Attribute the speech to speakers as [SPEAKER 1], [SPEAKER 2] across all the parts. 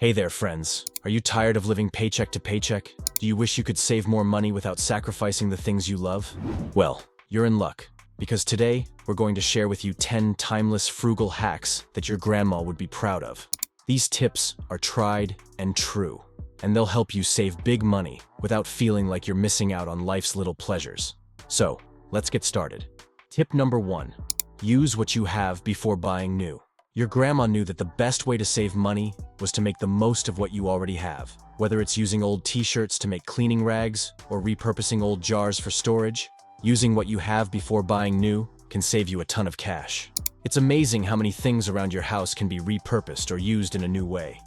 [SPEAKER 1] Hey there, friends. Are you tired of living paycheck to paycheck? Do you wish you could save more money without sacrificing the things you love? Well, you're in luck, because today we're going to share with you 10 timeless frugal hacks that your grandma would be proud of. These tips are tried and true, and they'll help you save big money without feeling like you're missing out on life's little pleasures. So, let's get started. Tip number 1. Use what you have before buying new. Your grandma knew that the best way to save money was to make the most of what you already have. Whether it's using old t-shirts to make cleaning rags or repurposing old jars for storage, using what you have before buying new can save you a ton of cash. It's amazing how many things around your house can be repurposed or used in a new way,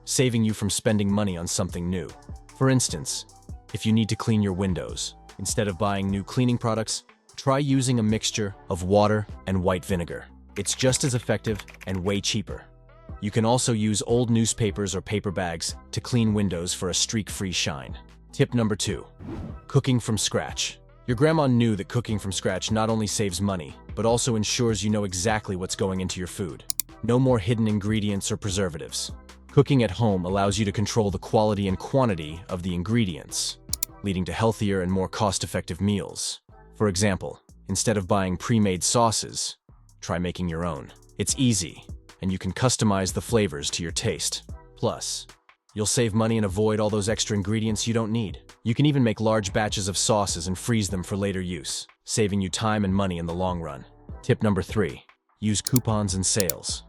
[SPEAKER 1] saving you from spending money on something new. For instance, if you need to clean your windows, instead of buying new cleaning products, try using a mixture of water and white vinegar. It's just as effective and way cheaper. You can also use old newspapers or paper bags to clean windows for a streak-free shine. Tip number 2. Cooking from scratch. Your grandma knew that cooking from scratch not only saves money, but also ensures you know exactly what's going into your food. No more hidden ingredients or preservatives. Cooking at home allows you to control the quality and quantity of the ingredients, leading to healthier and more cost-effective meals. For example, instead of buying pre-made sauces, try making your own. It's easy, and you can customize the flavors to your taste. Plus, you'll save money and avoid all those extra ingredients you don't need. You can even make large batches of sauces and freeze them for later use, saving you time and money in the long run. Tip number 3. Use coupons and sales.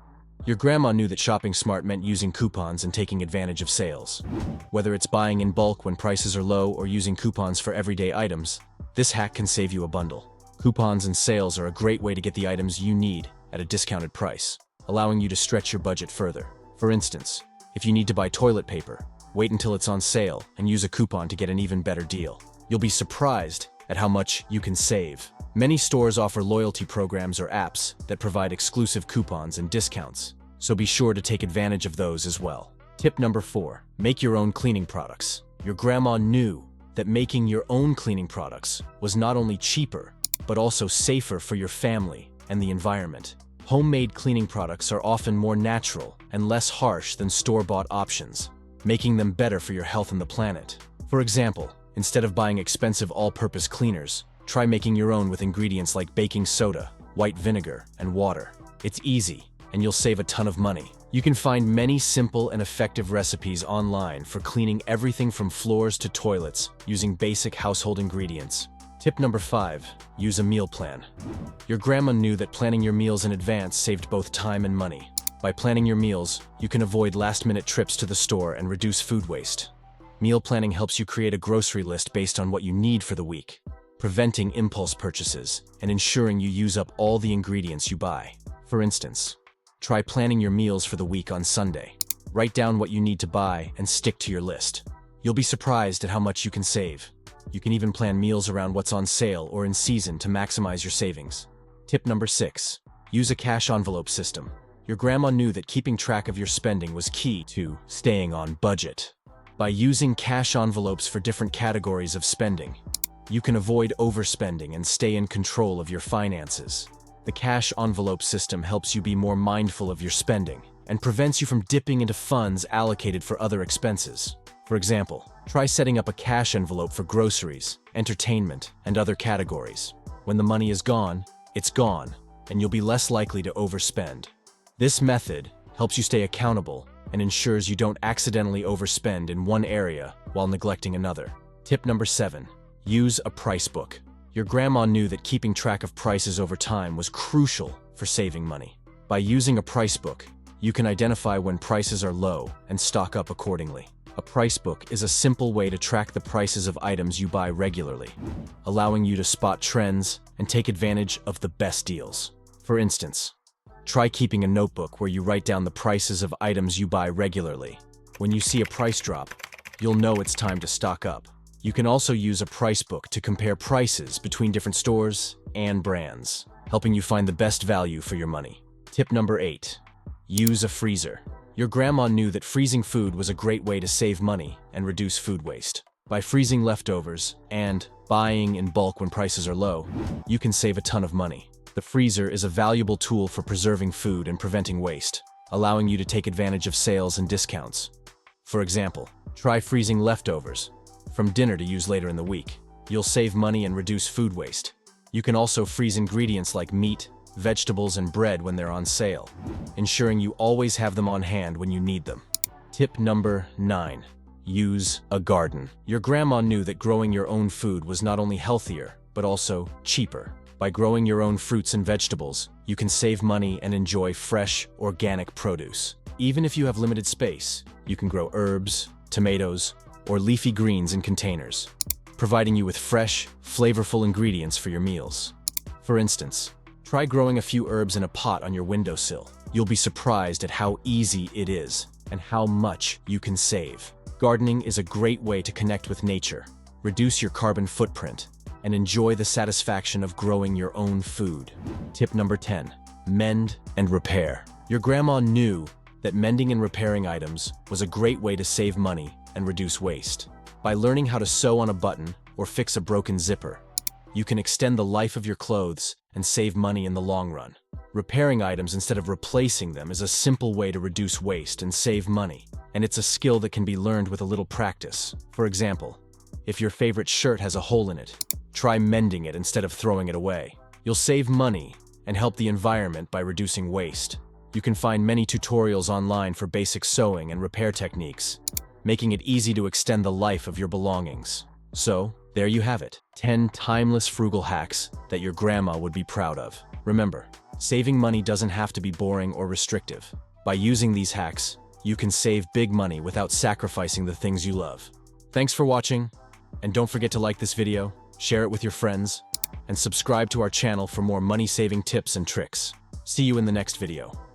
[SPEAKER 1] Your grandma knew that shopping smart meant using coupons and taking advantage of sales. Whether it's buying in bulk when prices are low or using coupons for everyday items, this hack can save you a bundle. Coupons and sales are a great way to get the items you need at a discounted price, allowing you to stretch your budget further. For instance, if you need to buy toilet paper, wait until it's on sale and use a coupon to get an even better deal. You'll be surprised at how much you can save. Many stores offer loyalty programs or apps that provide exclusive coupons and discounts, so be sure to take advantage of those as well. Tip number 4. Make your own cleaning products. Your grandma knew that making your own cleaning products was not only cheaper, but also safer for your family and the environment. Homemade cleaning products are often more natural and less harsh than store-bought options, making them better for your health and the planet. For example, instead of buying expensive all-purpose cleaners, try making your own with ingredients like baking soda, white vinegar, and water. It's easy, and you'll save a ton of money. You can find many simple and effective recipes online for cleaning everything from floors to toilets using basic household ingredients. Tip number 5. Use a meal plan. Your grandma knew that planning your meals in advance saved both time and money. By planning your meals, you can avoid last-minute trips to the store and reduce food waste. Meal planning helps you create a grocery list based on what you need for the week, preventing impulse purchases and ensuring you use up all the ingredients you buy. For instance, try planning your meals for the week on Sunday. Write down what you need to buy and stick to your list. You'll be surprised at how much you can save. You can even plan meals around what's on sale or in season to maximize your savings. Tip number 6. Use a cash envelope system. Your grandma knew that keeping track of your spending was key to staying on budget. By using cash envelopes for different categories of spending, you can avoid overspending and stay in control of your finances. The cash envelope system helps you be more mindful of your spending and prevents you from dipping into funds allocated for other expenses. For example, try setting up a cash envelope for groceries, entertainment, and other categories. When the money is gone, it's gone, and you'll be less likely to overspend. This method helps you stay accountable and ensures you don't accidentally overspend in one area while neglecting another. Tip number 7. Use a price book. Your grandma knew that keeping track of prices over time was crucial for saving money. By using a price book, you can identify when prices are low and stock up accordingly. A price book is a simple way to track the prices of items you buy regularly, allowing you to spot trends and take advantage of the best deals. For instance, try keeping a notebook where you write down the prices of items you buy regularly. When you see a price drop, you'll know it's time to stock up. You can also use a price book to compare prices between different stores and brands, helping you find the best value for your money. Tip number 8. Use a freezer. Your grandma knew that freezing food was a great way to save money and reduce food waste. By freezing leftovers and buying in bulk when prices are low, you can save a ton of money. The freezer is a valuable tool for preserving food and preventing waste, allowing you to take advantage of sales and discounts. For example, try freezing leftovers from dinner to use later in the week. You'll save money and reduce food waste. You can also freeze ingredients like meat, vegetables, and bread when they're on sale, ensuring you always have them on hand when you need them. Tip number 9. Use a garden. Your grandma knew that growing your own food was not only healthier, but also cheaper. By growing your own fruits and vegetables, you can save money and enjoy fresh, organic produce. Even if you have limited space, you can grow herbs, tomatoes, or leafy greens in containers, providing you with fresh, flavorful ingredients for your meals. For instance, try growing a few herbs in a pot on your windowsill. You'll be surprised at how easy it is and how much you can save. Gardening is a great way to connect with nature, reduce your carbon footprint, and enjoy the satisfaction of growing your own food. Tip number 10. Mend and repair. Your grandma knew that mending and repairing items was a great way to save money and reduce waste. By learning how to sew on a button or fix a broken zipper, you can extend the life of your clothes and save money in the long run. Repairing items instead of replacing them is a simple way to reduce waste and save money, and it's a skill that can be learned with a little practice. For example, if your favorite shirt has a hole in it, try mending it instead of throwing it away. You'll save money and help the environment by reducing waste. You can find many tutorials online for basic sewing and repair techniques, making it easy to extend the life of your belongings. So, there you have it. 10 timeless frugal hacks that your grandma would be proud of. Remember, saving money doesn't have to be boring or restrictive. By using these hacks, you can save big money without sacrificing the things you love. Thanks for watching, and don't forget to like this video, share it with your friends, and subscribe to our channel for more money-saving tips and tricks. See you in the next video.